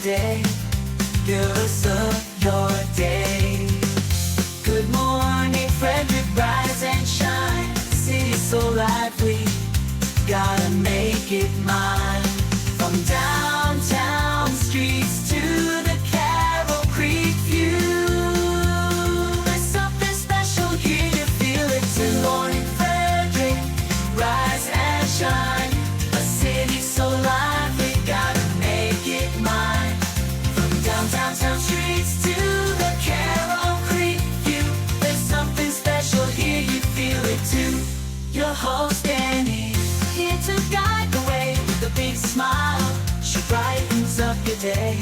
day. Girls of your day. Good morning, Frederick, rise and shine. City's so lively, gotta make it mine. From downtown streets to the Carroll Creek view, there's something special here, you feel it too. Good morning, Frederick, rise and shine. A city so lively, gotta make it mine. From downtown streets to the Carroll Creek view, there's something special here, you feel it too. Your host Danny, here to guide the way with a big smile. She brightens up your day.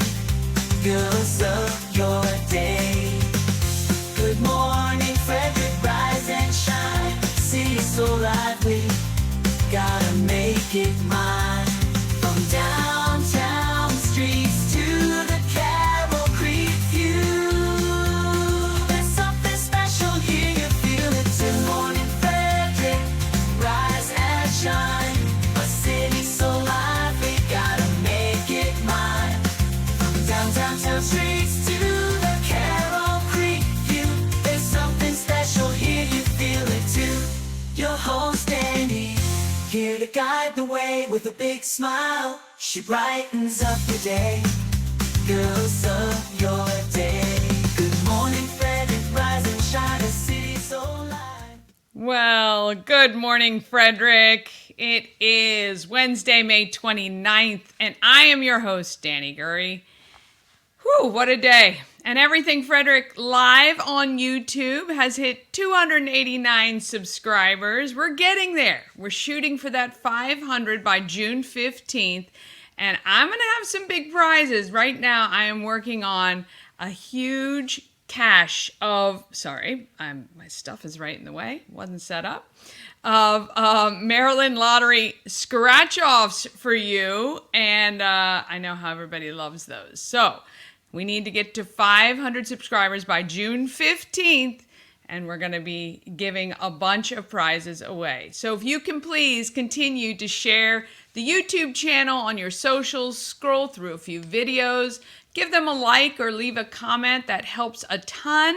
Girls of your day. Good morning, Frederick, rise and shine. City's so lively, gotta make it mine. From downtown streets to the Carroll Creek view, there's something special here, you feel it too. Good morning, Frederick, rise and shine. A city so lively, gotta make it mine. From downtown streets to the Carroll Creek view, there's something special here, you feel it too. Your host Danny, here to guide the way with a big smile. She brightens up your day. Girls of your day. Good morning, Frederick, rise and shine. A city so live. Well, good morning, Frederick. It is Wednesday, May 29th, and I am your host, Danny Gurry. Whew, what a day. And Everything Frederick live on YouTube has hit 289 subscribers. We're getting there. We're shooting for that 500 by June 15th, and I'm going to have some big prizes. Right now, I am working on a huge cache of, my stuff is right in the way, wasn't set up, of Maryland Lottery scratch-offs for you, and I know how everybody loves those. So we need to get to 500 subscribers by June 15th, and we're going to be giving a bunch of prizes away. So if you can please continue to share the YouTube channel on your socials, scroll through a few videos, give them a like or leave a comment. That helps a ton.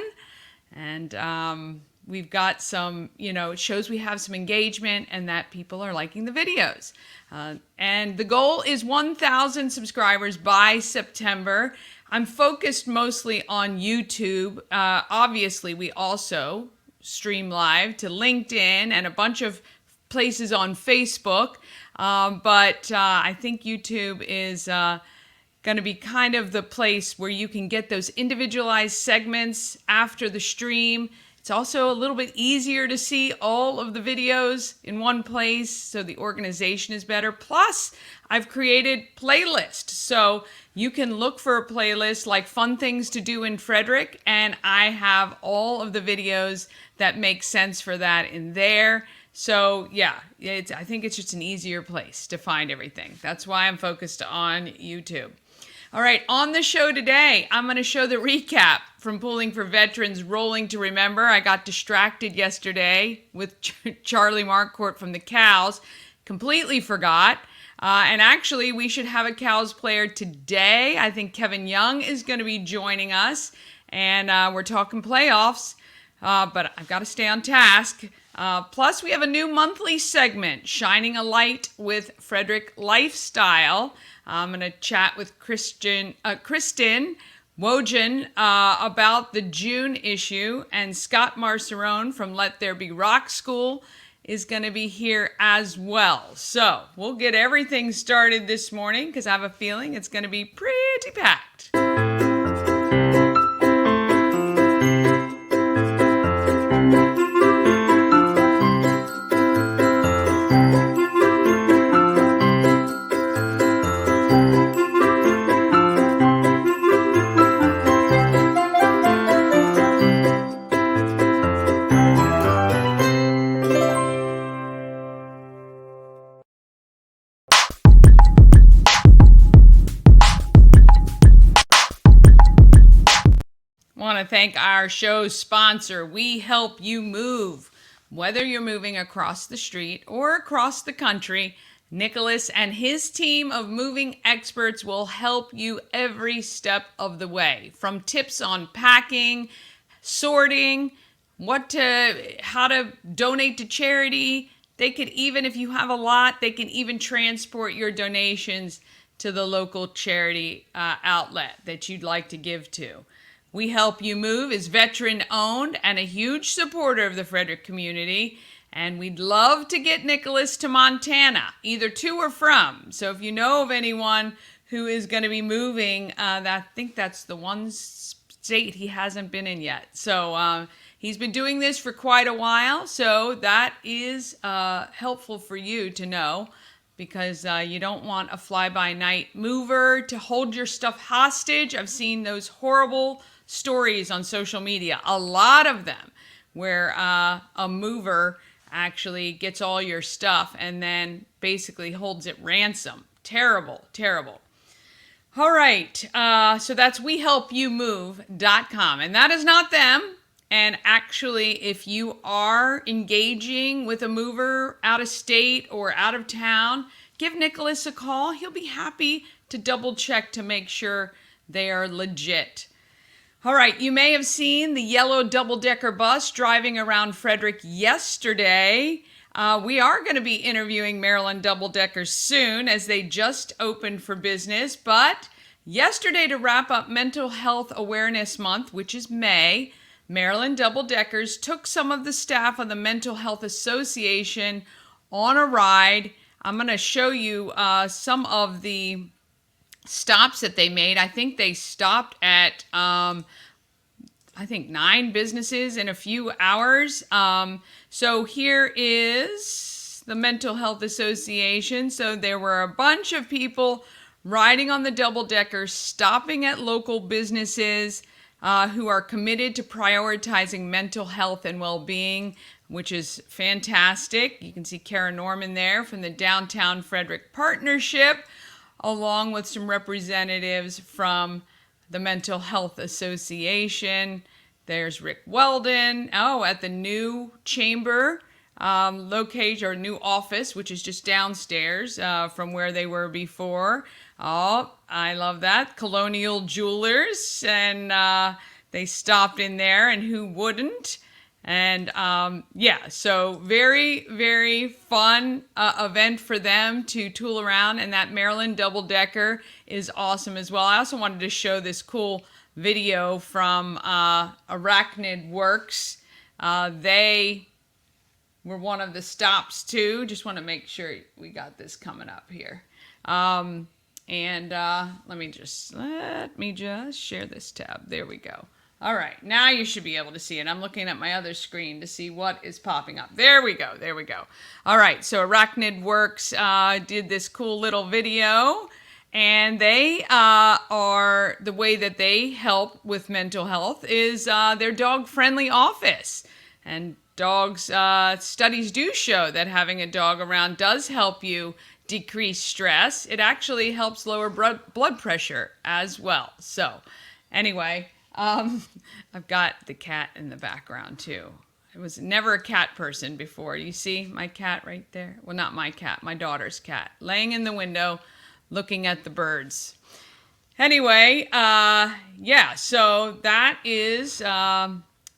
And we've got some, it shows we have some engagement and that people are liking the videos. And the goal is 1,000 subscribers by September. I'm focused mostly on YouTube. Obviously, we also stream live to LinkedIn and a bunch of places on Facebook. But I think YouTube is going to be kind of the place where you can get those individualized segments after the stream. It's also a little bit easier to see all of the videos in one place, so the organization is better. Plus, I've created playlists, so you can look for a playlist like Fun Things to Do in Frederick, and I have all of the videos that make sense for that in there. So yeah, I think it's just an easier place to find everything. That's why I'm focused on YouTube. All right, on the show today, I'm going to show the recap from Pooling for Veterans Rolling to Remember. I got distracted yesterday with Charlie Marcourt from the Cows. Completely forgot. And actually, we should have a Cows player today. I think Kevin Young is going to be joining us. And we're talking playoffs. But I've got to stay on task. Plus, we have a new monthly segment, Shining a Light with Frederick Lifestyle. I'm going to chat with Kristen Wojan about the June issue, and Scott Marceron from Let There Be Rock School is going to be here as well. So we'll get everything started this morning because I have a feeling it's going to be pretty packed. Want to thank our show's sponsor. We help you move. Whether you're moving across the street or across the country, Nicholas and his team of moving experts will help you every step of the way, from tips on packing, sorting, how to donate to charity. They could even, if you have a lot, they can even transport your donations to the local charity outlet that you'd like to give to. We Help You Move is veteran owned and a huge supporter of the Frederick community. And we'd love to get Nicholas to Montana, either to or from. So if you know of anyone who is going to be moving, I think that's the one state he hasn't been in yet. So he's been doing this for quite a while. So that is helpful for you to know, because you don't want a fly-by-night mover to hold your stuff hostage. I've seen those horrible stories on social media, a lot of them, where a mover actually gets all your stuff and then basically holds it ransom. Terrible, terrible. All right, so that's wehelpyoumove.com, and that is not them. And actually, if you are engaging with a mover out of state or out of town, give Nicholas a call. He'll be happy to double check to make sure they are legit. All right, you may have seen the yellow double-decker bus driving around Frederick yesterday. We are going to be interviewing Maryland double-deckers soon, as they just opened for business. But yesterday, to wrap up Mental Health Awareness Month, which is May, Maryland double-deckers took some of the staff of the Mental Health Association on a ride. I'm going to show you some of the stops that they made. I think they stopped at 9 businesses in a few hours. So here is the Mental Health Association. So there were a bunch of people riding on the double-decker, stopping at local businesses who are committed to prioritizing mental health and well-being, which is fantastic. You can see Kara Norman there from the Downtown Frederick Partnership, along with some representatives from the Mental Health Association. There's Rick Weldon, at the new chamber location, or new office, which is just downstairs from where they were before. Oh, I love that. Colonial Jewelers, and they stopped in there, and who wouldn't? And so very, very fun event for them to tool around. And that Maryland double-decker is awesome as well. I also wanted to show this cool video from Arachnid Works. They were one of the stops too. Just want to make sure we got this coming up here. Let me just share this tab. There we go. All right, now you should be able to see it. I'm looking at my other screen to see what is popping up. There we go. All right, so Arachnid Works did this cool little video, and they are, the way that they help with mental health is their dog-friendly office. And studies do show that having a dog around does help you decrease stress. It actually helps lower blood pressure as well. So anyway, I've got the cat in the background too. I was never a cat person before. You see my cat right there? Well, not my cat, my daughter's cat, laying in the window looking at the birds. Anyway, so that is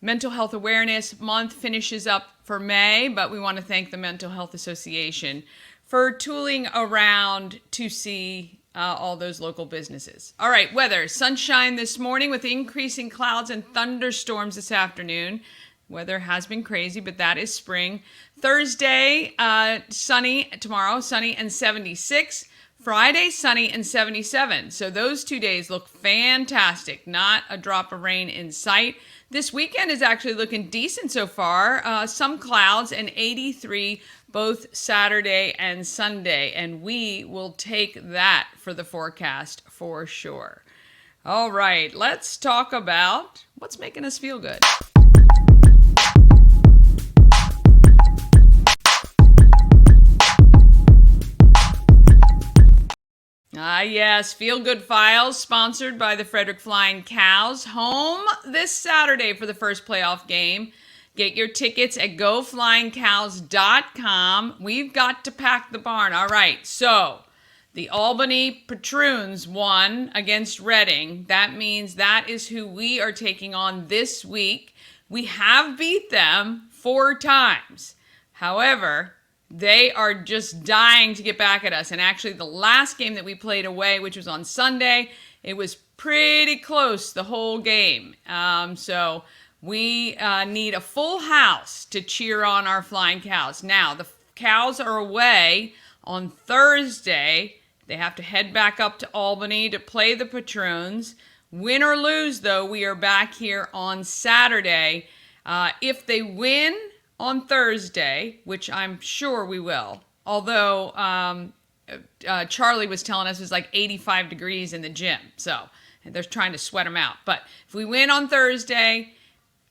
Mental Health Awareness Month finishes up for May, but we want to thank the Mental Health Association for tooling around to see all those local businesses. All right, weather. Sunshine this morning with increasing clouds and thunderstorms this afternoon. Weather has been crazy, but that is spring. Thursday, sunny. Tomorrow, sunny and 76. Friday, sunny and 77. So those 2 days look fantastic. Not a drop of rain in sight. This weekend is actually looking decent so far. Some clouds and 83 both Saturday and Sunday. And we will take that for the forecast for sure. All right, let's talk about what's making us feel good. Yes, Feel Good Files, sponsored by the Frederick Flying Cows, home this Saturday for the first playoff game. Get your tickets at goflyingcows.com. We've got to pack the barn. All right, so the Albany Patroons won against Reading. That means that is who we are taking on this week. We have beat them 4 times. However, they are just dying to get back at us. And actually, the last game that we played away, which was on Sunday, it was pretty close the whole game. So we need a full house to cheer on our Flying Cows. Now, the Cows are away on Thursday. They have to head back up to Albany to play the Patroons. Win or lose, though, we are back here on Saturday. If they win on Thursday, which I'm sure we will, although Charlie was telling us it was like 85 degrees in the gym, so they're trying to sweat them out. But if we win on Thursday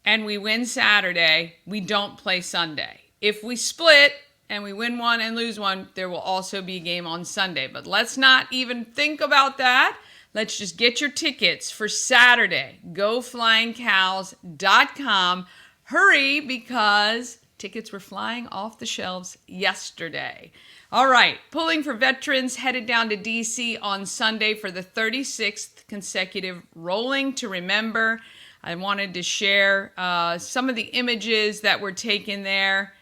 and we win Saturday, we don't play Sunday. If we split and we win one and lose one, there will also be a game on Sunday. But let's not even think about that. Let's just get your tickets for Saturday. GoFlyingCows.com. Hurry, because tickets were flying off the shelves yesterday. All right, Pulling for Veterans headed down to D.C. on Sunday for the 36th consecutive Rolling to Remember. I wanted to share some of the images that were taken there.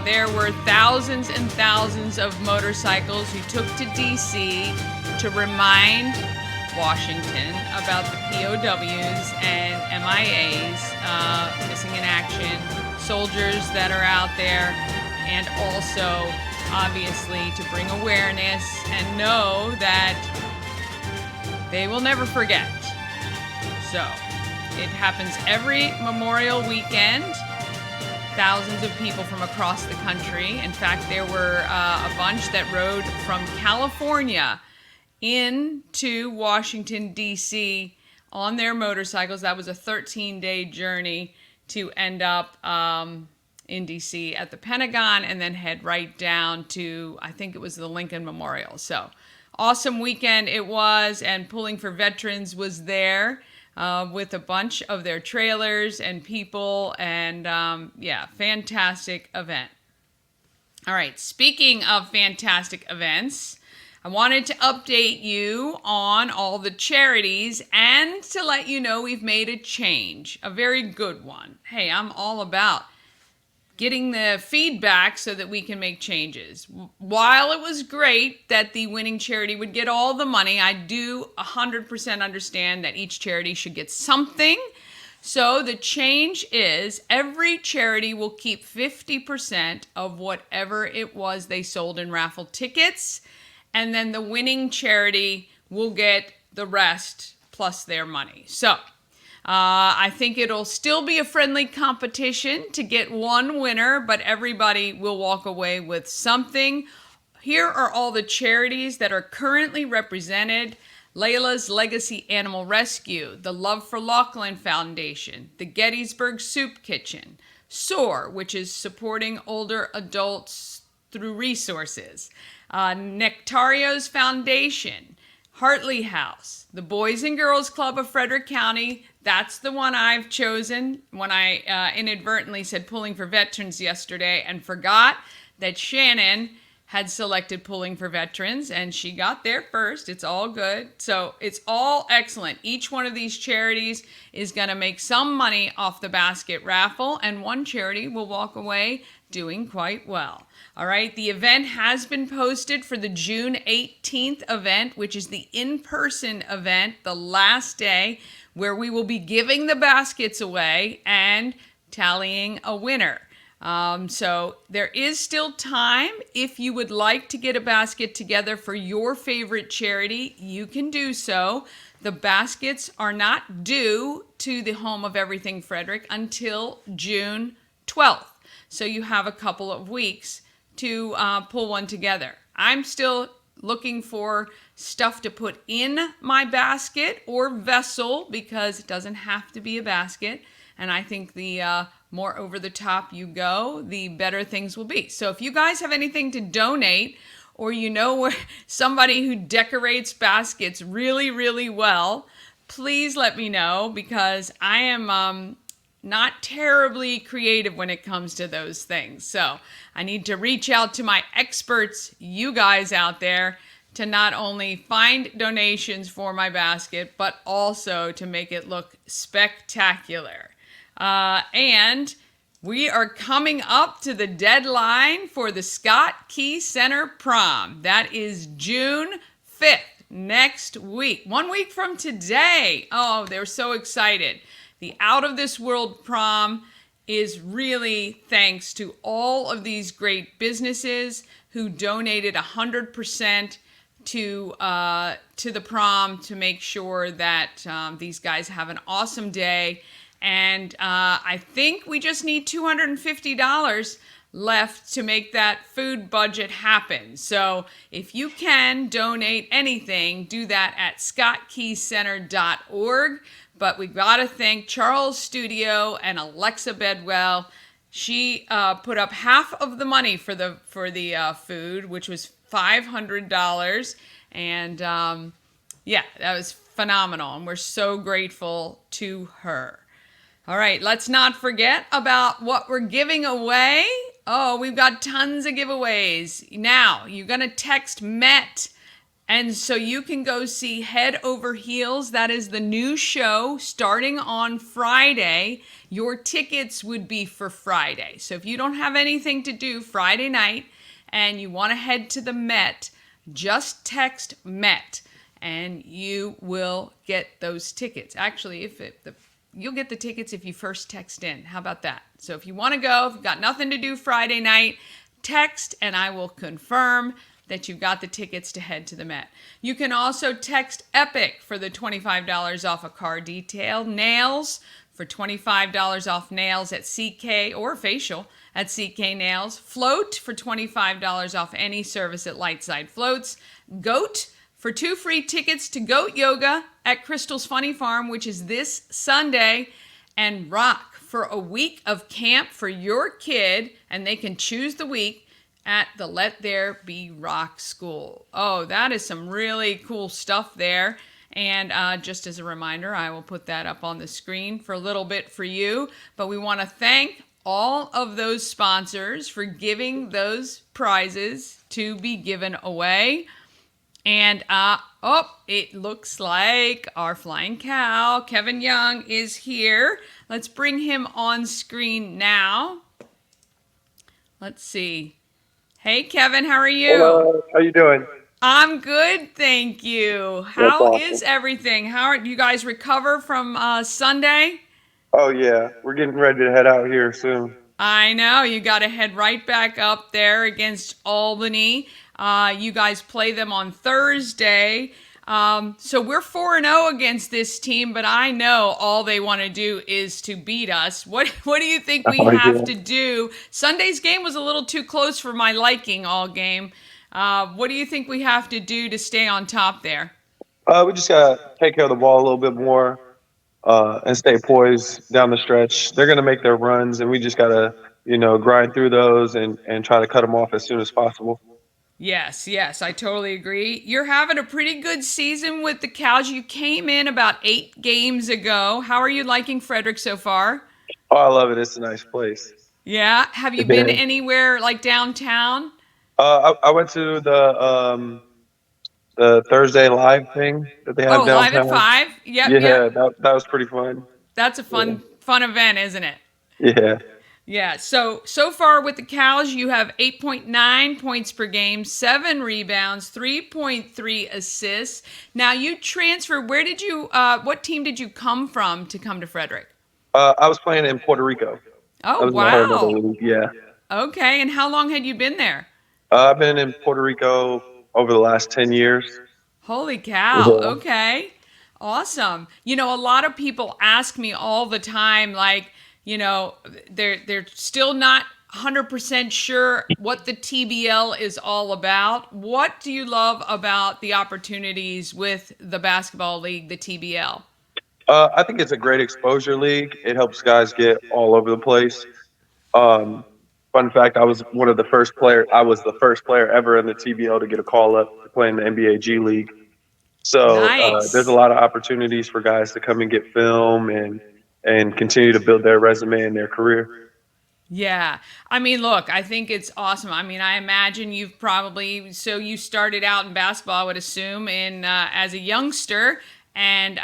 There were thousands and thousands of motorcycles who took to D.C. to remind Washington about the POWs and MIAs, missing in action, soldiers that are out there, and also, obviously, to bring awareness and know that they will never forget. So, it happens every Memorial weekend. Thousands of people from across the country. In fact, there were a bunch that rode from California into Washington, D.C. on their motorcycles. That was a 13-day journey to end up in D.C. at the Pentagon and then head right down to, I think it was the Lincoln Memorial. So, awesome weekend it was, and Pulling for Veterans was there. With a bunch of their trailers and people, and fantastic event. All right, speaking of fantastic events, I wanted to update you on all the charities and to let you know we've made a change, a very good one. Hey, I'm all about getting the feedback so that we can make changes. While it was great that the winning charity would get all the money, I do 100% understand that each charity should get something. So the change is every charity will keep 50% of whatever it was they sold in raffle tickets, and then the winning charity will get the rest plus their money. So I think it'll still be a friendly competition to get one winner, but everybody will walk away with something. Here are all the charities that are currently represented. Layla's Legacy Animal Rescue, the Love for Laughlin Foundation, the Gettysburg Soup Kitchen, SOAR, which is supporting older adults through resources, Nectario's Foundation, Hartley House, the Boys and Girls Club of Frederick County. That's the one I've chosen when I inadvertently said Pulling for Veterans yesterday and forgot that Shannon had selected Pulling for Veterans, and she got there first. It's all good. So it's all excellent. Each one of these charities is going to make some money off the basket raffle, and one charity will walk away doing quite well. All right, the event has been posted for the June 18th event, which is the in-person event, the last day, where we will be giving the baskets away and tallying a winner. So there is still time. If you would like to get a basket together for your favorite charity, you can do so. The baskets are not due to the Home of Everything Frederick until June 12th. So you have a couple of weeks to pull one together. I'm still looking for stuff to put in my basket or vessel because it doesn't have to be a basket. And I think the more over the top you go, the better things will be. So if you guys have anything to donate, or you know where somebody who decorates baskets really, really well, please let me know, because I am not terribly creative when it comes to those things. So I need to reach out to my experts, you guys out there, to not only find donations for my basket, but also to make it look spectacular. And we are coming up to the deadline for the Scott Key Center prom. That is June 5th, next week. 1 week from today. Oh, they're so excited. The Out of This World prom is really thanks to all of these great businesses who donated 100% to the prom to make sure that these guys have an awesome day. And I think we just need $250 left to make that food budget happen. So if you can donate anything, do that at scottkeycenter.org. But we got to thank Charles Studio and Alexa Bedwell. She put up half of the money for the food, which was $500. And yeah, that was phenomenal. And we're so grateful to her. All right, let's not forget about what we're giving away. Oh, we've got tons of giveaways. Now, you're going to text MET, and so you can go see Head Over Heels. That is the new show starting on Friday. Your tickets would be for Friday. So if you don't have anything to do Friday night and you want to head to the Met, just text MET and you will get those tickets. Actually, you'll get the tickets if you first text in. How about that? So if you want to go, if you've got nothing to do Friday night, text and I will confirm that you've got the tickets to head to the Met. You can also text EPIC for the $25 off a car detail. Nails for $25 off nails at CK, or facial at CK Nails. Float for $25 off any service at Lightside Floats. Goat for 2 free tickets to Goat Yoga at Crystal's Funny Farm, which is this Sunday. And Rock for a week of camp for your kid, and they can choose the week at the Let There Be Rock School. Oh, that is some really cool stuff there. And just as a reminder, I will put that up on the screen for a little bit for you. But we want to thank all of those sponsors for giving those prizes to be given away. And, it looks like our flying cow, Kevin Young, is here. Let's bring him on screen now. Let's see. Hey, Kevin, how are you? Hello, how you doing? I'm good, thank you. How is everything? How are you guys recover from Sunday? Oh, yeah. We're getting ready to head out here soon. I know. You got to head right back up there against Albany. You guys play them on Thursday. So we're 4-0 against this team, but I know all they want to do is to beat us. What do you think we have to do? Sunday's game was a little too close for my liking all game. What do you think we have to do to stay on top there? We just got to take care of the ball a little bit more and stay poised down the stretch. They're going to make their runs, and we just got to, grind through those and try to cut them off as soon as possible. Yes, I totally agree. You're having a pretty good season with the Cows. You came in about 8 games ago. How are you liking Frederick so far? Oh, I love it. It's a nice place. Yeah? Have you been anywhere like downtown? I went to the Thursday live thing that they have downtown. Live at 5? Yep. Yeah, that was pretty fun. That's a fun event, isn't it? Yeah. Yeah, so far with the Cows, you have 8.9 points per game, 7 rebounds, 3.3 assists. Now you transferred. What team did you come from to come to Frederick? I was playing in Puerto Rico. Oh, wow. Yeah. Okay, and how long had you been there? I've been in Puerto Rico over the last 10 years. Holy cow. Yeah. Okay. Awesome. A lot of people ask me all the time, like, they're still not 100% sure what the TBL is all about. What do you love about the opportunities with the basketball league, the TBL? I think it's a great exposure league. It helps guys get all over the place. Um, Fun fact: I was the first player ever in the TBL to get a call up to play in the NBA G League. So there's a Nice. lot of opportunities for guys to come and get film and continue to build their resume and their career. Yeah. I mean, look, I think it's awesome. I mean, I imagine you've probably, so you started out in basketball, I would assume, in as a youngster and,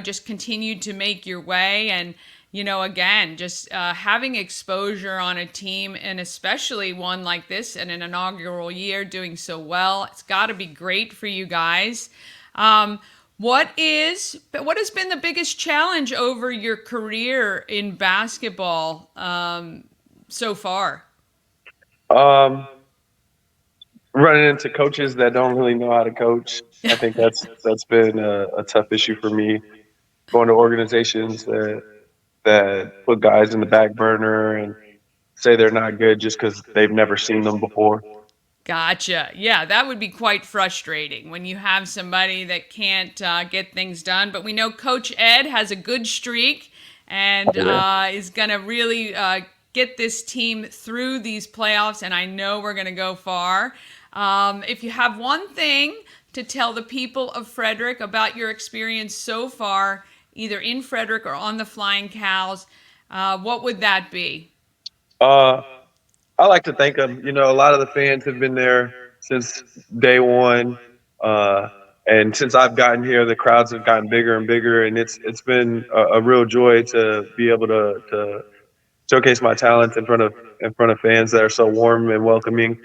just continued to make your way. And, again, just having exposure on a team and especially one like this in an inaugural year doing so well, it's got to be great for you guys. What has been the biggest challenge over your career in basketball so far? Um, Running into coaches that don't really know how to coach, I think that's been a tough issue for me. Going to organizations that put guys in the back burner and say they're not good just because they've never seen them before. Gotcha. Yeah, that would be quite frustrating when you have somebody that can't get things done. But we know Coach Ed has a good streak and Yeah. is going to really get this team through these playoffs. And I know we're going to go far. If you have one thing to tell the people of Frederick about your experience so far, either in Frederick or on the Flying Cows, what would that be? Uh, I like to thank them. A lot of the fans have been there since day one, uh, and since I've gotten here, the crowds have gotten bigger and bigger, and it's been a real joy to be able to showcase my talents in front of fans that are so warm and welcoming,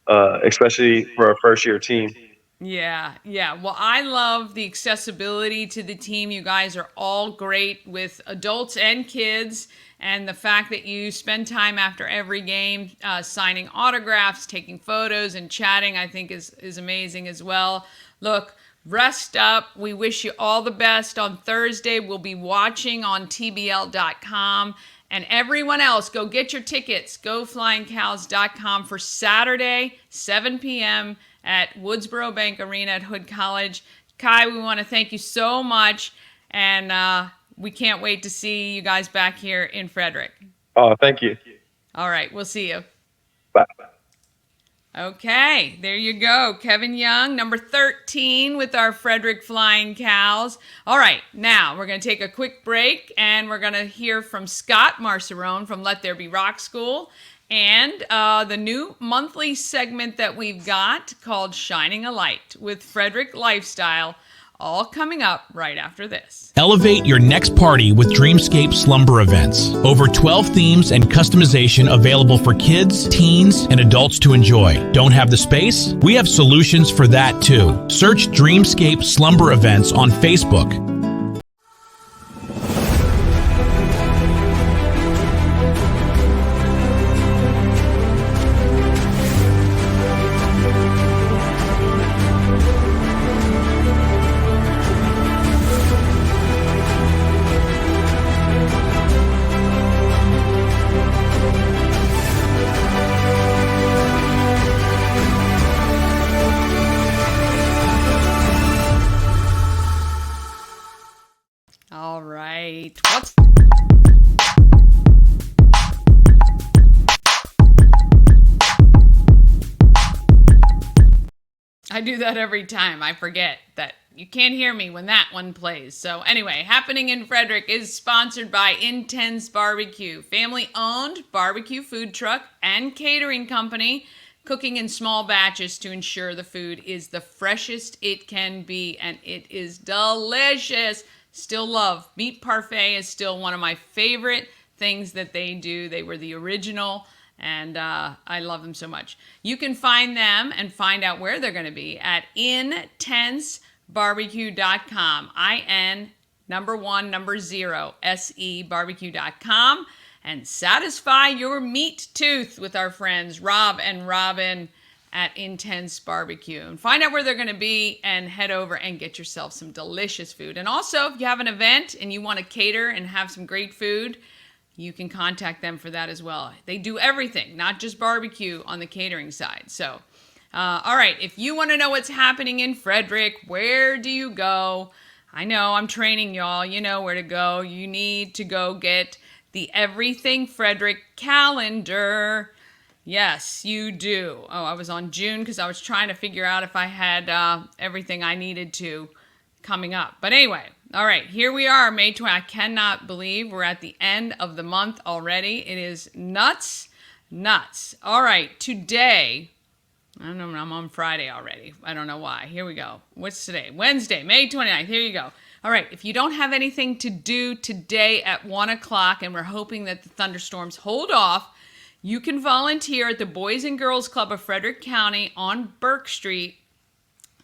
especially for a first year team. Yeah, yeah. Well, I love the accessibility to the team. You guys are all great with adults and kids. And the fact that you spend time after every game signing autographs, taking photos, and chatting, I think is amazing as well. Look, rest up. We wish you all the best on Thursday. We'll be watching on TBL.com. And everyone else, go get your tickets. GoFlyingCows.com for Saturday, 7 p.m. at Woodsboro Bank Arena at Hood College. Kai, we want to thank you so much. And we can't wait to see you guys back here in Frederick. Oh, thank you. All right, we'll see you. Bye. Okay, there you go. Kevin Young, number 13 with our Frederick Flying Cows. All right, now we're going to take a quick break and we're going to hear from Scott Marceron from Let There Be Rock School and the new monthly segment that we've got called Shining a Light with Frederick Lifestyle, all coming up right after this. Elevate your next party with Dreamscape Slumber Events. Over 12 themes and customization available for kids, teens, and adults to enjoy. Don't have the space? We have solutions for that too. Search Dreamscape Slumber Events on Facebook. All right. I do that every time. I forget that you can't hear me when that one plays. So anyway, Happening in Frederick is sponsored by Intense Barbecue, family-owned barbecue food truck and catering company, cooking in small batches to ensure the food is the freshest it can be, and it is delicious. Still love meat parfait is still one of my favorite things that they do. They were the original, and I love them so much. You can find them and find out where they're going to be at intensebarbecue.com. SE barbecue.com, and satisfy your meat tooth with our friends Rob and Robin at Intense Barbecue. And find out where they're going to be and head over and get yourself some delicious food. And also, if you have an event and you want to cater and have some great food, you can contact them for that as well. They do everything, not just barbecue on the catering side. So, all right, if you want to know what's happening in Frederick, where do you go? I know, I'm training y'all. You know where to go. You need to go get the Everything Frederick calendar. Yes, you do. Oh, I was on June because I was trying to figure out if I had everything I needed to coming up. But anyway, all right, here we are, May 20th. I cannot believe we're at the end of the month already. It is nuts. All right, today, I don't know, I'm on Friday already. I don't know why. Here we go. What's today? Wednesday, May 29th. Here you go. All right, if you don't have anything to do today at 1 o'clock, and we're hoping that the thunderstorms hold off, you can volunteer at the Boys and Girls Club of Frederick County on Burke Street.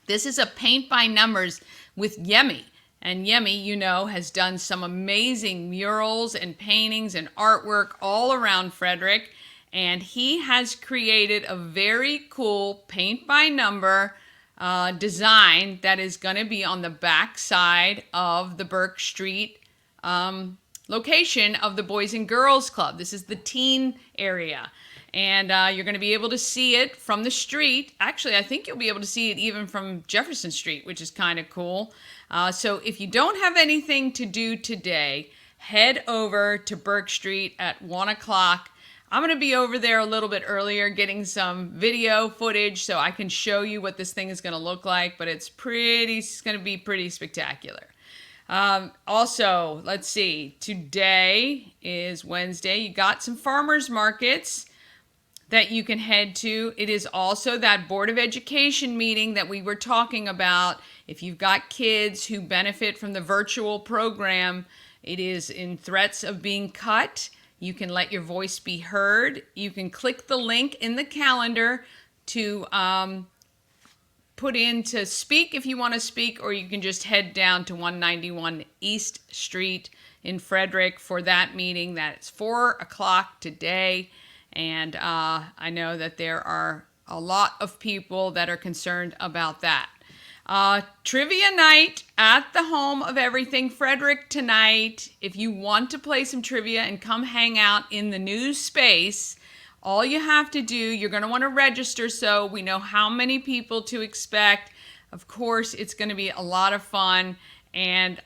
This is a paint by numbers with Yemi. And Yemi, you know, has done some amazing murals and paintings and artwork all around Frederick. And he has created a very cool paint by number design that is going to be on the back side of the Burke Street location of the Boys and Girls Club. This is the teen area. And you're going to be able to see it from the street. Actually, I think you'll be able to see it even from Jefferson Street, which is kind of cool. So if you don't have anything to do today, head over to Burke Street at 1 o'clock. I'm going to be over there a little bit earlier getting some video footage so I can show you what this thing is going to look like, but it's going to be pretty spectacular. Also, let's see, today is Wednesday. You got some farmers markets that you can head to. It is also that Board of Education meeting that we were talking about. If you've got kids who benefit from the virtual program, it is in threats of being cut. You can let your voice be heard. You can click the link in the calendar to put in to speak if you want to speak, or you can just head down to 191 East Street in Frederick for that meeting. That's 4 o'clock today. And I know that there are a lot of people that are concerned about that. Trivia night at the home of Everything Frederick tonight. If you want to play some trivia and come hang out in the new space, all you have to do, you're going to want to register so we know how many people to expect. Of course, it's going to be a lot of fun, and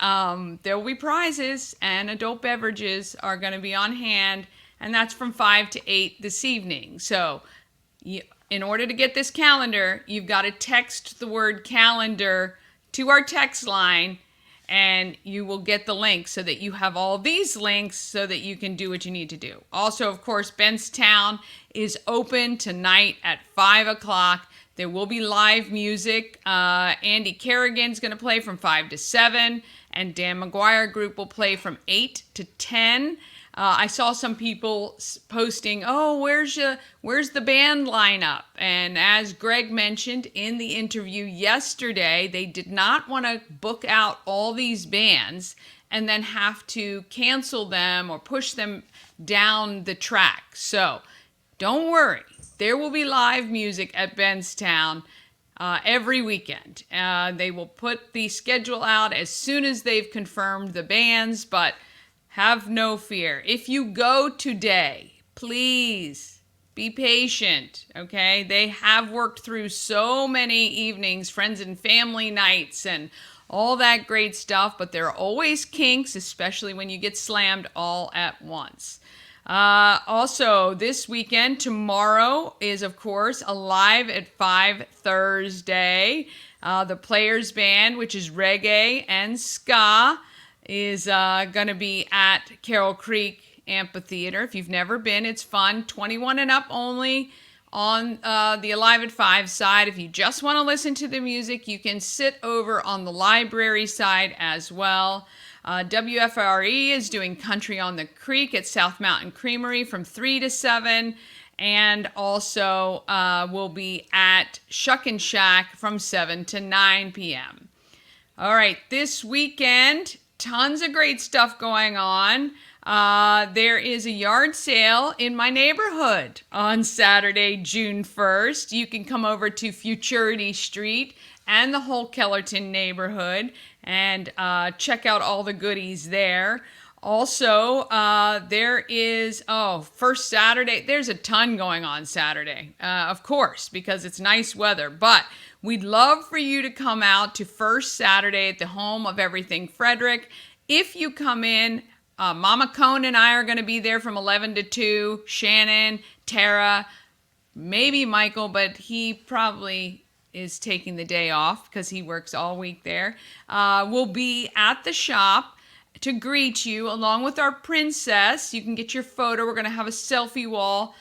there will be prizes, and adult beverages are going to be on hand, and that's from 5 to 8 this evening. So in order to get this calendar, you've got to text the word calendar to our text line, and you will get the link so that you have all these links so that you can do what you need to do. Also, of course, Benstown is open tonight at 5 o'clock. There will be live music. Andy Kerrigan's going to play from 5 to 7, and Dan McGuire Group will play from 8 to 10. I saw some people posting, oh, where's the band lineup? And as Greg mentioned in the interview yesterday, they did not want to book out all these bands and then have to cancel them or push them down the track. So don't worry. There will be live music at Benstown every weekend. They will put the schedule out as soon as they've confirmed the bands, but have no fear. If you go today, please be patient, okay? They have worked through so many evenings, friends and family nights, and all that great stuff, but there are always kinks, especially when you get slammed all at once. Also, this weekend, tomorrow is, of course, Alive at 5 Thursday. The Players Band, which is reggae and ska, is going to be at Carroll Creek Amphitheater. If you've never been, it's fun. 21 and up only on the Alive at 5 side. If you just want to listen to the music, you can sit over on the library side as well. WFRE is doing Country on the Creek at South Mountain Creamery from 3 to 7. And also will be at Shuck and Shack from 7 to 9 p.m. All right, this weekend, tons of great stuff going on. There is a yard sale in my neighborhood on Saturday, June 1st. You can come over to Futurity Street and the whole Kellerton neighborhood and check out all the goodies there. Also, there is, first Saturday, there's a ton going on Saturday, of course, because it's nice weather. But We'd love for you to come out to First Saturday at the home of Everything Frederick. If you come in, Mama Cone and I are going to be there from 11 to 2. Shannon, Tara, maybe Michael, but he probably is taking the day off because he works all week there. We'll be at the shop to greet you along with our princess. You can get your photo. We're going to have a selfie wall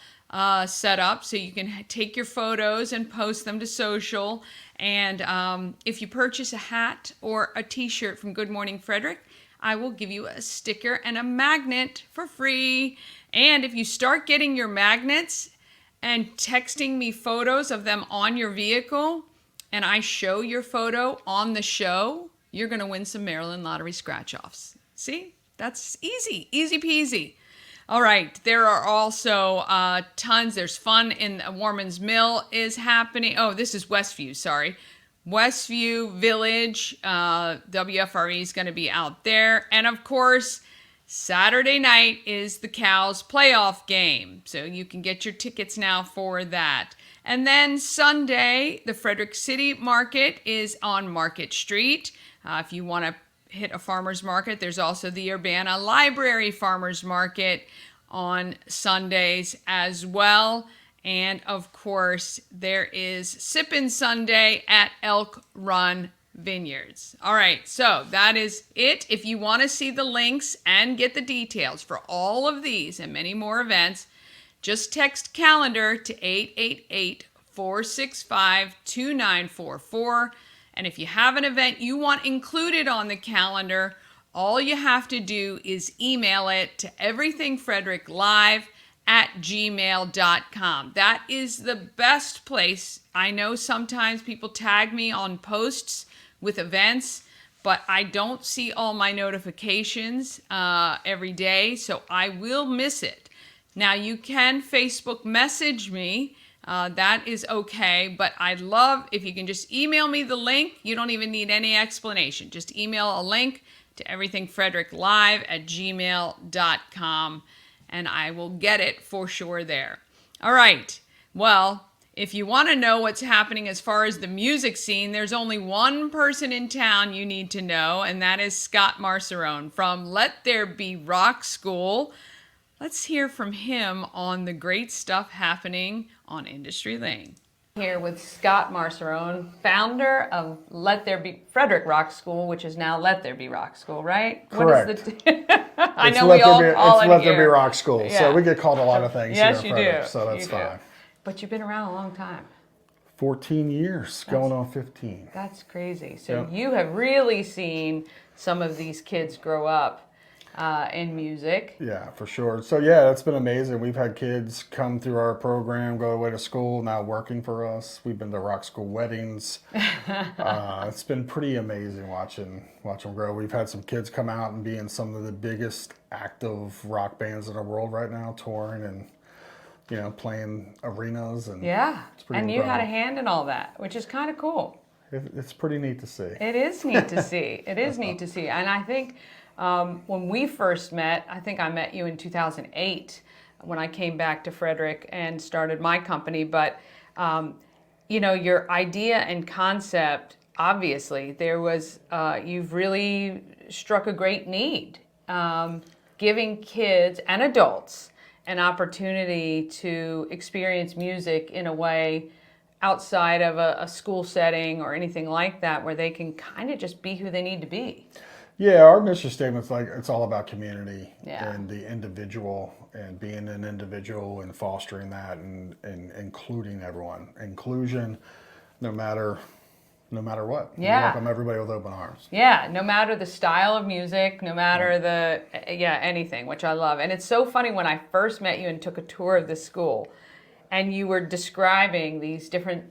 set up so you can take your photos and post them to social. And if you purchase a hat or a t-shirt from Good Morning Frederick, I will give you a sticker and a magnet for free. And if you start getting your magnets and texting me photos of them on your vehicle, and I show your photo on the show, you're going to win some Maryland Lottery scratch-offs. See? That's easy. Easy peasy. All right. There are also tons. There's fun in Warman's Mill is happening. Oh, this is Westview. Sorry. Westview Village. WFRE is going to be out there. And, of course, Saturday night is the Cows playoff game. So you can get your tickets now for that. And then Sunday, the Frederick City Market is on Market Street. If you want to hit a farmer's market, there's also the Urbana Library Farmer's Market on Sundays as well. And of course, there is Sippin' Sunday at Elk Run Vineyards. All right, so that is it. If you want to see the links and get the details for all of these and many more events, just text calendar to 888-465-2944. And if you have an event you want included on the calendar, all you have to do is email it to everythingfredericklive@gmail.com. That is the best place. I know sometimes people tag me on posts with events, but I don't see all my notifications every day, so I will miss it. Now, you can Facebook message me. That is okay, but I'd love if you can just email me the link. You don't even need any explanation. Just email a link to everythingfredericklive@gmail.com, and I will get it for sure there. All right. Well, if you want to know what's happening as far as the music scene, there's only one person in town you need to know, and that is Scott Marceron from Let There Be Rock School. Let's hear from him on the great stuff happening on Industry Lane. Here with Scott Marceron, founder of Let There Be Frederick Rock School, which is now Let There Be Rock School, right? Correct. What is the I know we all call it Let here. There Be Rock School. Yeah. So we get called a lot of things Yes, here you at Frederick, do. so that's You do. fine. But you've been around a long time. 14 years, going on 15. That's crazy. So Yep. you have really seen some of these kids grow up in music. Yeah, for sure. So yeah, it's been amazing. We've had kids come through our program, go away to school, now working for us. We've been to rock school weddings. It's been pretty amazing watching them grow. We've had some kids come out and be in some of the biggest active rock bands in the world right now, touring and playing arenas. And Yeah. it's pretty And you had a incredible. hand in all that, which is kind of cool. It's pretty neat to see. It is neat to see. It is neat to see. And I think when we first met, I think I met you in 2008 when I came back to Frederick and started my company. But, your idea and concept, obviously, there was, you've really struck a great need, giving kids and adults an opportunity to experience music in a way outside of a school setting or anything like that, where they can kind of just be who they need to be. Yeah, our mission statement's like it's all about community and the individual and being an individual and fostering that and including everyone. Inclusion, no matter what. Yeah. We welcome everybody with open arms. Yeah, no matter the style of music, no matter anything, which I love. And it's so funny when I first met you and took a tour of the school, and you were describing these different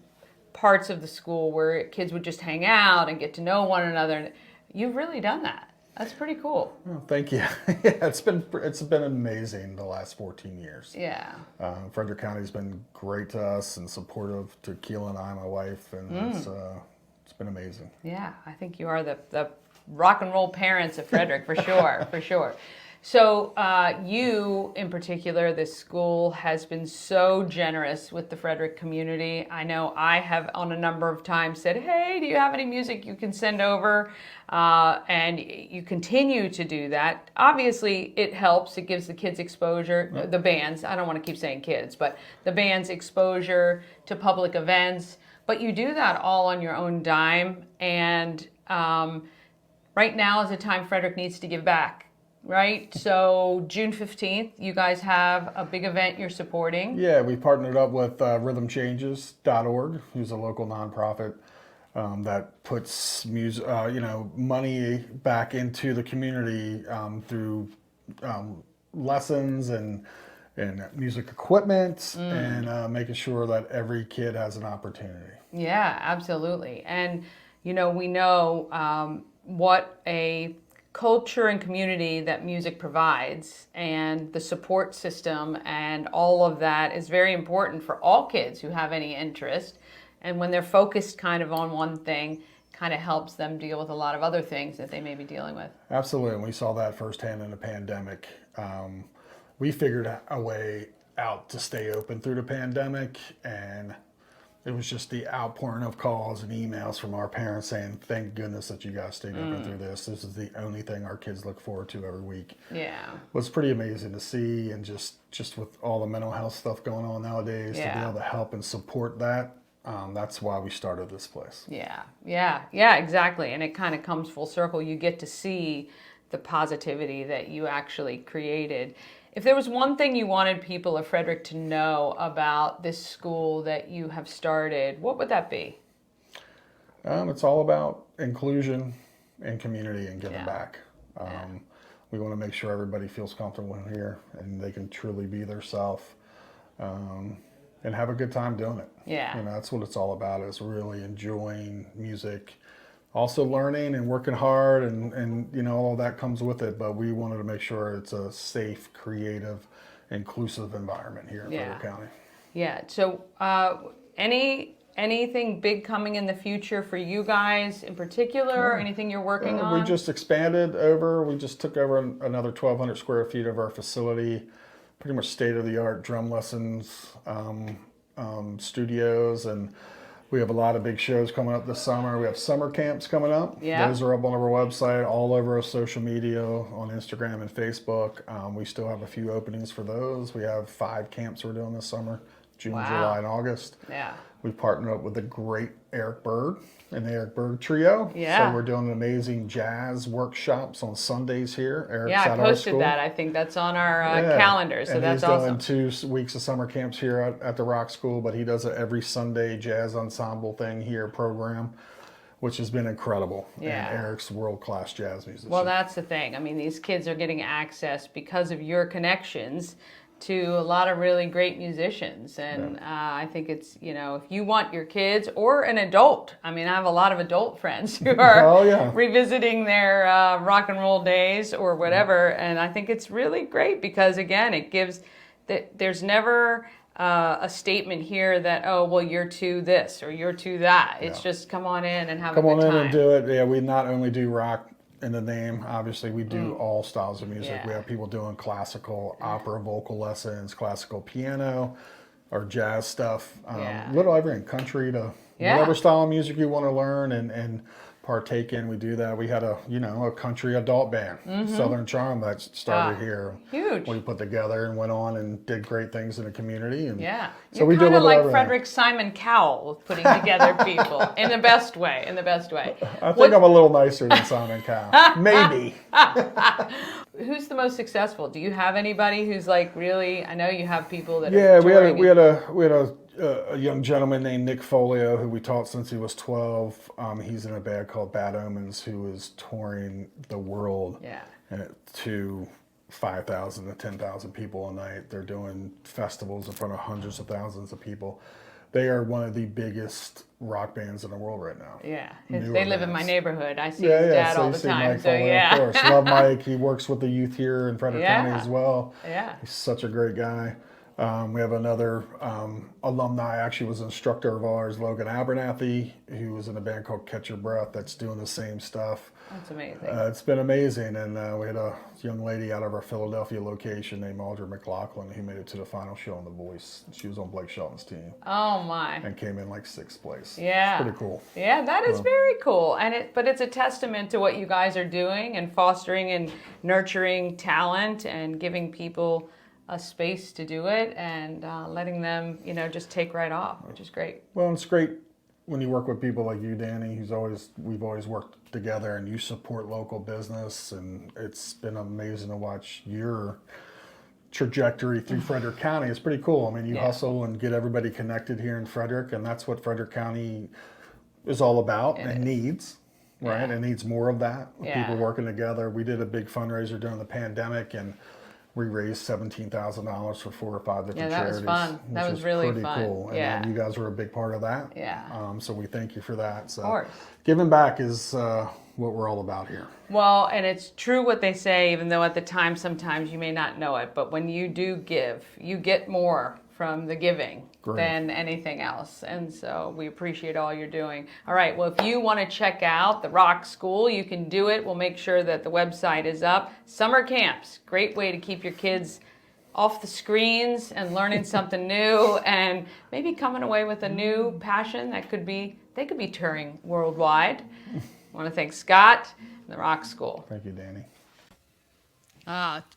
parts of the school where kids would just hang out and get to know one another. You've really done that. That's pretty cool. Oh, thank you. Yeah, it's been amazing the last 14 years. Yeah. Frederick County's been great to us and supportive to Keela and I, my wife, and it's been amazing. Yeah, I think you are the rock and roll parents of Frederick for sure, for sure. So you, in particular, this school has been so generous with the Frederick community. I know I have on a number of times said, hey, do you have any music you can send over? And you continue to do that. Obviously, it helps. It gives the kids exposure, the bands. I don't want to keep saying kids, but the bands exposure to public events. But you do that all on your own dime. And right now is a time Frederick needs to give back. Right? So June 15th, you guys have a big event you're supporting. Yeah, we partnered up with rhythmchanges.org, who's a local nonprofit that puts music, money back into the community through lessons and music equipment and making sure that every kid has an opportunity. Yeah, absolutely. And, we know what a culture and community that music provides, and the support system and all of that is very important for all kids who have any interest. And when they're focused kind of on one thing, kind of helps them deal with a lot of other things that they may be dealing with. Absolutely. And we saw that firsthand in the pandemic. We figured a way out to stay open through the pandemic, and it was just the outpouring of calls and emails from our parents saying, thank goodness that you guys stayed open through this. This is the only thing our kids look forward to every week. Yeah. It was pretty amazing to see, and just with all the mental health stuff going on nowadays, to be able to help and support that. That's why we started this place. Yeah, exactly. And it kind of comes full circle. You get to see the positivity that you actually created. If there was one thing you wanted people of Frederick to know about this school that you have started, what would that be? It's all about inclusion and community and giving back. We want to make sure everybody feels comfortable in here and they can truly be their self and have a good time doing it. Yeah. That's what it's all about, is really enjoying music, also learning and working hard, and all that comes with it. But we wanted to make sure it's a safe, creative, inclusive environment here in Frederick County. Yeah. So anything big coming in the future for you guys in particular? Anything you're working on? We just expanded over. We just took over another 1,200 square feet of our facility. Pretty much state-of-the-art drum lessons, studios, and we have a lot of big shows coming up this summer. We have summer camps coming up. Yeah. Those are up on our website, all over our social media, on Instagram and Facebook. We still have a few openings for those. We have 5 camps we're doing this summer, June, July, and August. Yeah. We've partnered up with the great Eric Bird and the Eric Bird Trio. Yeah. So we're doing amazing jazz workshops on Sundays here. Eric's I at our posted school. that. I think that's on our calendar, so and that's he's awesome. doing 2 weeks of summer camps here at the Rock School, but he does it every Sunday jazz ensemble thing here program, which has been incredible. Yeah. And Eric's world-class jazz musician. Well, that's the thing. I mean, these kids are getting access because of your connections to a lot of really great musicians. And I think it's, if you want your kids or an adult, I mean, I have a lot of adult friends who are revisiting their rock and roll days or whatever. And I think it's really great because, again, it gives, there's never a statement here that, oh, well, you're to this or you're to that. It's just come on in and have a good time. Come on in and do it. Yeah, we not only do rock in the name, obviously we do all styles of music. We have people doing classical opera vocal lessons, classical piano, or jazz stuff, little everything, country to whatever style of music you want to learn and partake in. We do that. We had a country adult band, Southern Charm, that started here. Huge. We put together and went on and did great things in the community. And so we you're do kind of like everything. Frederick Simon Cowell, putting together people in the best way. I think I'm a little nicer than Simon Cowell. Maybe. Who's the most successful? Do you have anybody who's like really? I know you have people that. We had a young gentleman named Nick Folio who we taught since he was 12. He's in a band called Bad Omens, who is touring the world to 5,000 to 10,000 people a night. They're doing festivals in front of hundreds of thousands of people. They are one of the biggest rock bands in the world right now. Yeah, Newer they live bands. in my neighborhood. I see his dad so all you the see time. Mike So Foley, of course. Love Mike. He works with the youth here in Frederick County as well. Yeah. He's such a great guy. We have another alumni, actually was an instructor of ours, Logan Abernathy, who was in a band called Catch Your Breath that's doing the same stuff. That's amazing. It's been amazing, and we had a young lady out of our Philadelphia location named Audra McLaughlin who made it to the final show on The Voice. She was on Blake Shelton's team. Oh my! And came in like 6th place. Yeah, it's pretty cool. Yeah, that is very cool, but it's a testament to what you guys are doing and fostering and nurturing talent and giving people a space to do it and letting them, just take right off, which is great. Well, it's great when you work with people like you, Danny, we've always worked together, and you support local business, and it's been amazing to watch your trajectory through Frederick County. It's pretty cool. I mean, you hustle and get everybody connected here in Frederick, and that's what Frederick County is all about and needs, right? It needs more of that. People working together. We did a big fundraiser during the pandemic, and we raised $17,000 for 4 or 5 different charities. Yeah, that was fun. That was really pretty fun. cool. And you guys were a big part of that. Yeah. So we thank you for that. So of course. Giving back is what we're all about here. Well, and it's true what they say, even though at the time sometimes you may not know it, but when you do give, you get more from the giving than anything else. And so we appreciate all you're doing. All right, well, if you want to check out the Rock School, you can do it. We'll make sure that the website is up. Summer camps, great way to keep your kids off the screens and learning something new and maybe coming away with a new passion that they could be touring worldwide. I want to thank Scott and the Rock School. Thank you, Danny.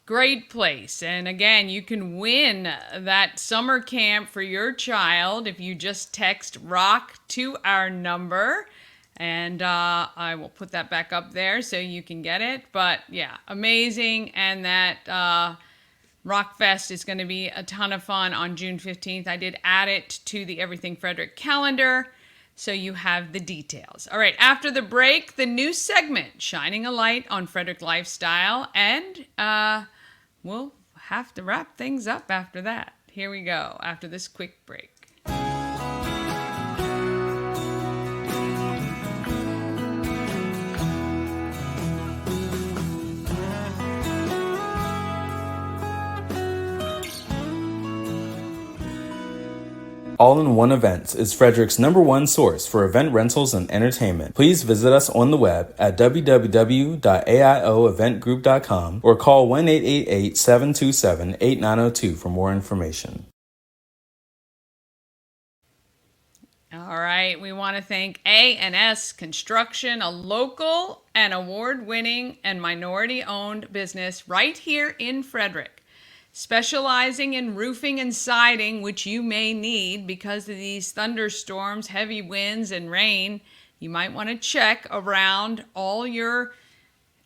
Great place. And again, you can win that summer camp for your child if you just text ROCK to our number. And I will put that back up there so you can get it. But yeah, amazing. And that Rock Fest is going to be a ton of fun on June 15th. I did add it to the Everything Frederick calendar, so you have the details. All right, after the break, the new segment, Shining a Light on Frederick Lifestyle, and we'll have to wrap things up after that. Here we go, after this quick break. All-in-One Events is Frederick's #1 source for event rentals and entertainment. Please visit us on the web at www.aioeventgroup.com or call 1-888-727-8902 for more information. All right, we want to thank A&S Construction, a local and award-winning and minority-owned business right here in Frederick, specializing in roofing and siding, which you may need because of these thunderstorms, heavy winds, and rain. You might want to check around all your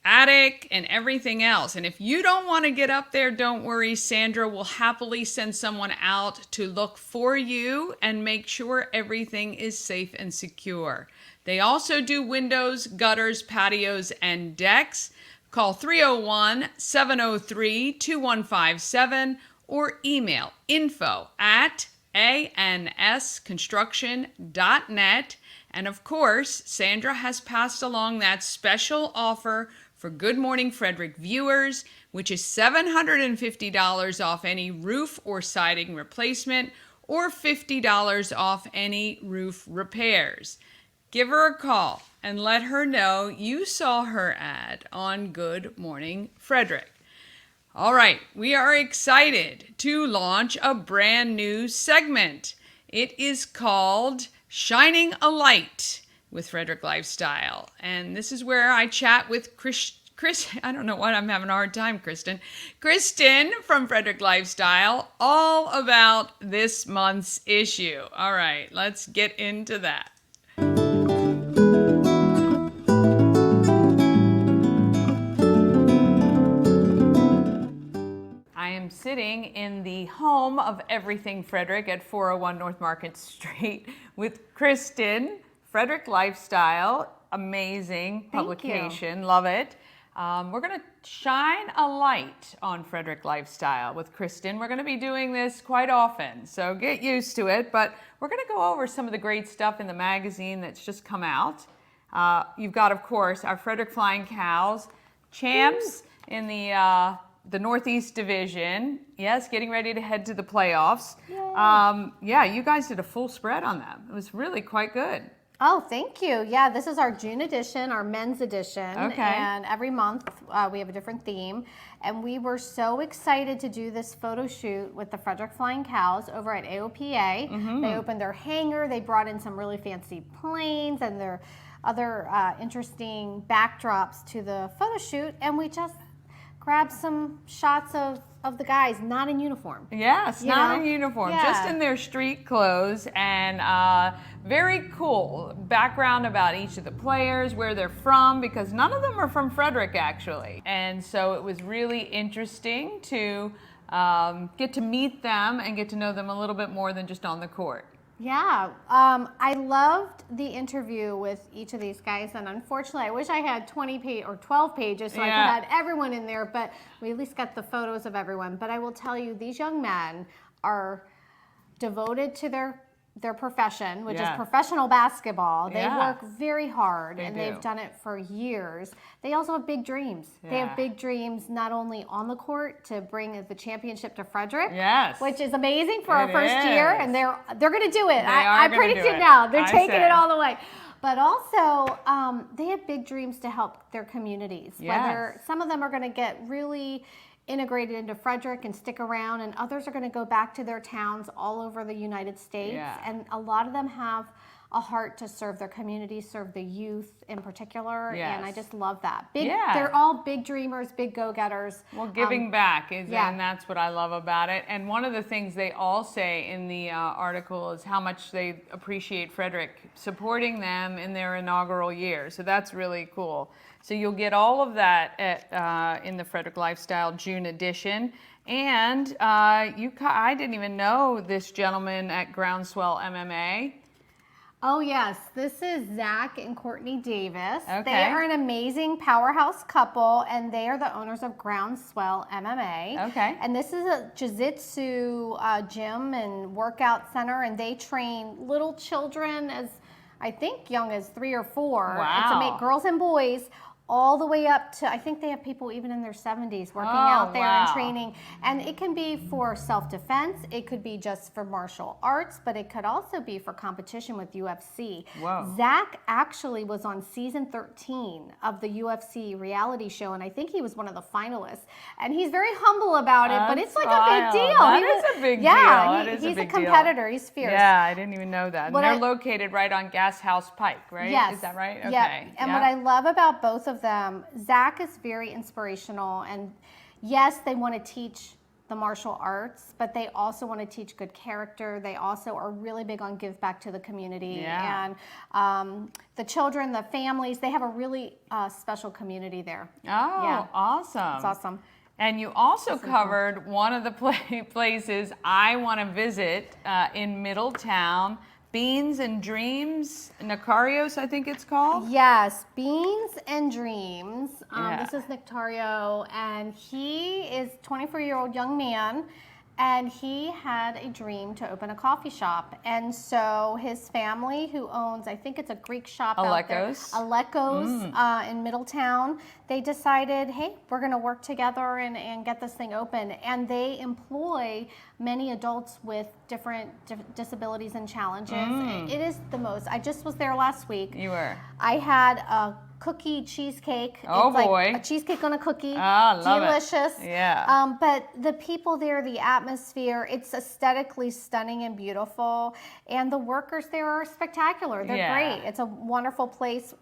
attic and everything else. And if you don't want to get up there, don't worry. Sandra will happily send someone out to look for you and make sure everything is safe and secure. They also do windows, gutters, patios, and decks. Call 301-703-2157 or email info@ansconstruction.net. And of course, Sandra has passed along that special offer for Good Morning Frederick viewers, which is $750 off any roof or siding replacement or $50 off any roof repairs. Give her a call and let her know you saw her ad on Good Morning Frederick. All right, we are excited to launch a brand new segment. It is called Shining a Light with Frederick Lifestyle. And this is where I chat with Chris, I don't know what, I'm having a hard time, Kristen from Frederick Lifestyle, all about this month's issue. All right, let's get into that. Sitting in the home of Everything Frederick at 401 North Market Street with Kristen, Frederick Lifestyle, amazing publication, love it. We're going to shine a light on Frederick Lifestyle with Kristen. We're going to be doing this quite often, so get used to it, but we're going to go over some of the great stuff in the magazine that's just come out. You've got, of course, our Frederick Flying Cows, champs in the the Northeast Division. Yes, getting ready to head to the playoffs. Yeah, you guys did a full spread on them. It was really quite good. Oh, thank you. Yeah, this is our June edition, our men's edition. Okay. And every month we have a different theme. And we were so excited to do this photo shoot with the Frederick Flying Cows over at AOPA. They opened their hangar. They brought in some really fancy planes and their other interesting backdrops to the photo shoot. And we just grabbed some shots of the guys not in uniform. Yes, You not know? in uniform, Yeah. just in their street clothes, and very cool background about each of the players, where they're from, because none of them are from Frederick actually. And so it was really interesting to get to meet them and get to know them a little bit more than just on the court. Yeah, I loved the interview with each of these guys, and unfortunately, I wish I had 12 pages so I could Yeah. add everyone in there, but we at least got the photos of everyone. But I will tell you, these young men are devoted to their profession, which is Yeah. professional basketball. They Yeah. work very hard, They and do. they've done it for years. They also have big dreams. They Yeah. have big dreams not only on the court to bring the championship to Frederick, Yes. which is amazing for our It first year, is. and they're going to do it. They are I gonna predict do it it. now. They're I taking say. it all the way. But also, they have big dreams to help their communities. Yes. Whether some of them are going to get really integrated into Frederick and stick around, and others are going to go back to their towns all over the United States. Yeah. And a lot of them have a heart to serve their community, serve the youth in particular, and I Yes. just love that. Yeah. They're all big dreamers, big go-getters. Well, giving back is, yeah. and that's what I love about it. And one of the things they all say in the article is how much they appreciate Frederick supporting them in their inaugural year. So that's really cool. So you'll get all of that at, in the Frederick Lifestyle June edition. And I didn't even know this gentleman at Groundswell MMA. Oh yes, this is Zach and Courtney Davis. Okay. They are an amazing powerhouse couple, and they are the owners of Groundswell MMA. Okay. And this is a jiu-jitsu gym and workout center, and they train little children as, I think, young as 3 or 4. Wow. And to make girls and boys all the way up to, I think they have people even in their 70s working out there and wow. training. And it can be for self-defense, it could be just for martial arts, but it could also be for competition with UFC. Whoa. Zach actually was on season 13 of the UFC reality show, and I think he was one of the finalists. And he's very humble about it, but it's like That's a big wild. deal. That He is was- a big yeah, deal. That is a he's big a deal. competitor. He's fierce. Yeah, I didn't even know that. And What they're I- located right on Gas House Pike, right? Yes. Is that right? Yep. Okay. And Yep. what I love about both of them, Zach is very inspirational, and yes, they want to teach the martial arts, but they also want to teach good character. They also are really big on give back to the community. Yeah. And the children, the families, they have a really special community there. Oh, Yeah. awesome. It's awesome. And you also covered one of the places I want to visit in Middletown, Beans and Dreams, Nicarios, I think it's called. Yes, Beans and Dreams. Yeah. This is Nictario, and he is a 24-year-old young man, and he had a dream to open a coffee shop. And so his family, who owns, I think it's a Greek shop out there, Alekos. Alekos in Middletown, they decided, hey, we're going to work together and get this thing open. And they employ many adults with different disabilities and challenges. It is the most. I just was there last week. You were. I had a cookie cheesecake. Oh, it's like boy. a cheesecake on a cookie. Ah, love it. Delicious. Yeah. But the people there, the atmosphere, it's aesthetically stunning and beautiful. And the workers there are spectacular. They're Yeah. great. It's a wonderful place,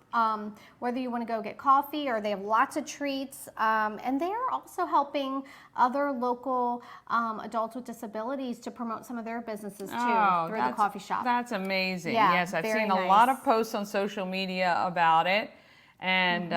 whether you want to go get coffee or they have lots of treats. And they are also helping other local adults with disabilities to promote some of their businesses too through the coffee shop. That's amazing. Yeah, yes, I've very seen a lot nice. of posts on social media about it. And,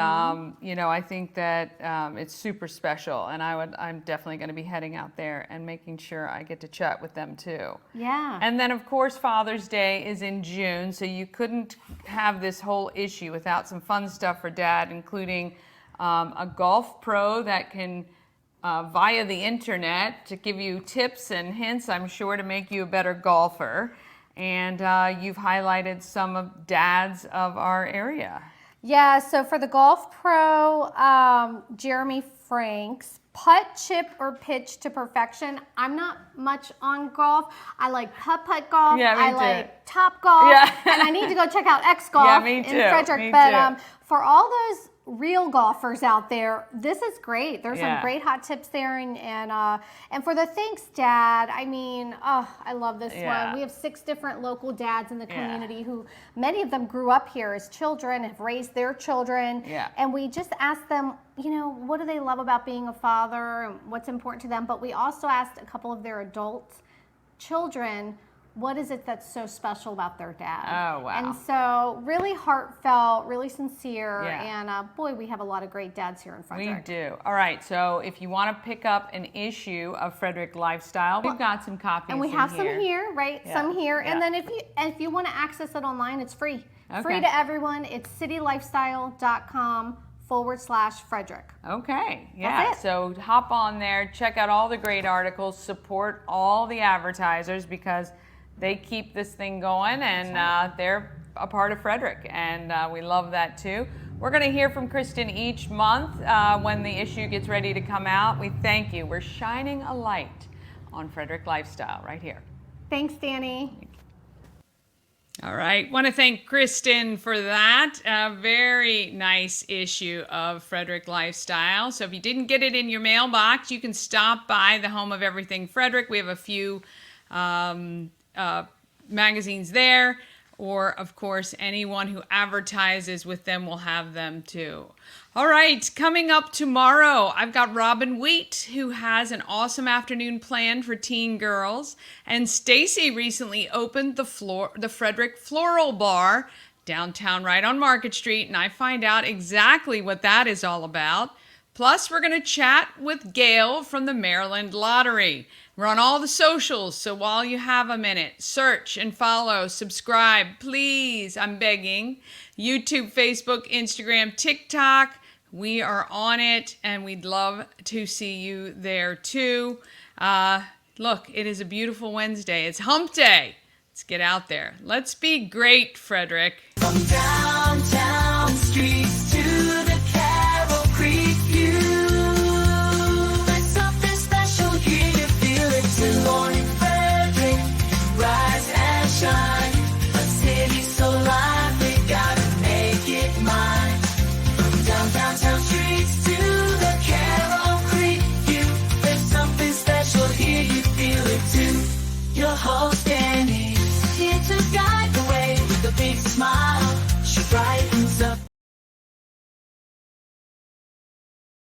you know, I think that it's super special. And I'm definitely going to be heading out there and making sure I get to chat with them too. Yeah. And then, of course, Father's Day is in June. So you couldn't have this whole issue without some fun stuff for Dad, including a golf pro that can via the internet to give you tips and hints, I'm sure, to make you a better golfer. And you've highlighted some of dads of our area. Yeah, so for the Golf Pro, Jeremy Franks, putt, chip, or pitch to perfection. I'm not much on golf. I like putt golf. Yeah, me I too. like Top Golf. Yeah. And I need to go check out X Golf Yeah, me in too, Frederick. me But too. for all those real golfers out there, this is great. There's Yeah. some great hot tips there, and for the thanks, Dad. I mean, oh, I love this Yeah. one. We have 6 different local dads in the Yeah. community who many of them grew up here as children, have raised their children, Yeah. and we just asked them, you know, what do they love about being a father and what's important to them. But we also asked a couple of their adult children, what is it that's so special about their dad? Oh, wow. And so really heartfelt, really sincere, Yeah. and boy, we have a lot of great dads here in We Frederick. do. All right, so if you want to pick up an issue of Frederick Lifestyle, we've got some copies And we in have some here. here, right? Yeah, Some here. yeah. And then if you want to access it online, it's free. Free Okay. to everyone. It's citylifestyle.com/Frederick. Okay, yeah. That's it. So hop on there, check out all the great articles, support all the advertisers because they keep this thing going, and they're a part of Frederick, and we love that too. We're going to hear from Kristen each month when the issue gets ready to come out. We thank you. We're shining a light on Frederick Lifestyle right here. Thanks, Danny. All right. Want to thank Kristen for that. A very nice issue of Frederick Lifestyle. So if you didn't get it in your mailbox, you can stop by the home of Everything Frederick. We have a few magazines there. Or, of course, anyone who advertises with them will have them too. All right, coming up tomorrow, I've got Robin Wheat, who has an awesome afternoon planned for teen girls. And Stacy recently opened the Frederick Floral Bar downtown right on Market Street, and I find out exactly what that is all about. Plus, we're going to chat with Gail from the Maryland Lottery. We're on all the socials, so while you have a minute, search and follow, subscribe, please, I'm begging. YouTube, Facebook, Instagram, TikTok, we are on it, and we'd love to see you there too. Look, it is a beautiful Wednesday. It's hump day. Let's get out there. Let's be great, Frederick. From down